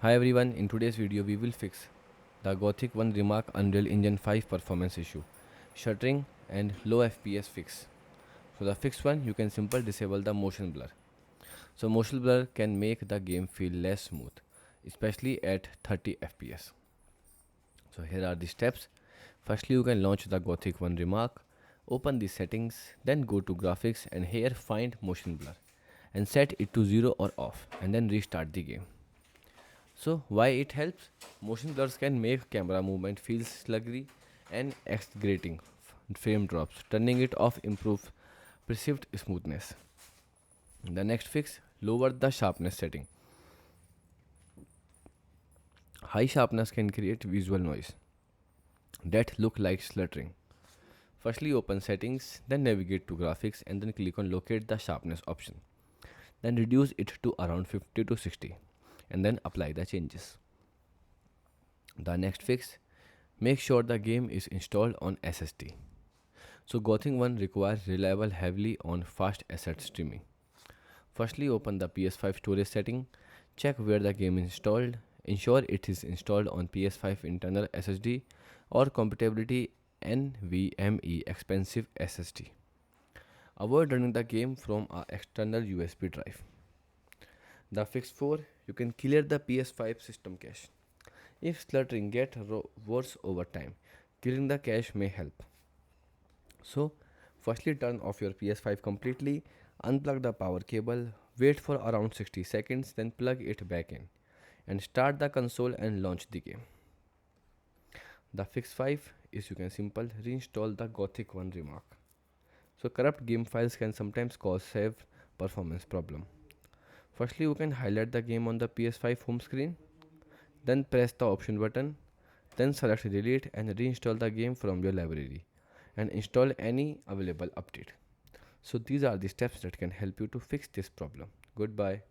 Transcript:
Hi everyone, in today's video we will fix the Gothic 1 Remark Unreal Engine 5 performance issue, shuttering and low FPS fix. So the fixed one, you can simply disable the motion blur. So motion blur can make the game feel less smooth, especially at 30 FPS. So here are the steps. Firstly, you can launch the Gothic 1 Remark, open the settings, then go to graphics and here find motion blur and set it to 0 or off and then restart the game. So why it helps? Motion blurs can make camera movement feel sluggy and exaggerating frame drops. Turning it off improves perceived smoothness. The next fix, lower the sharpness setting. High sharpness can create visual noise that look like sluttering. Firstly open settings, then navigate to graphics and then click on locate the sharpness option. Then reduce it to around 50 to 60 and then apply the changes. The next fix, make sure the game is installed on SSD. So Gothic 1 requires reliable heavily on fast asset streaming. Firstly open the PS5 storage setting, check where the game is installed, ensure it is installed on PS5 internal SSD or compatibility NVMe expensive SSD. Avoid running the game from an external USB drive. The fix 4, you can clear the PS5 system cache. If sluttering gets worse over time, clearing the cache may help. So, firstly turn off your PS5 completely, unplug the power cable, wait for around 60 seconds, then plug it back in and start the console and launch the game. The fix 5 is you can simple reinstall the Gothic 1 Remark. So corrupt game files can sometimes cause save performance problem. Firstly, you can highlight the game on the PS5 home screen, then press the option button, then select delete and reinstall the game from your library and install any available update. So these are the steps that can help you to fix this problem. Goodbye.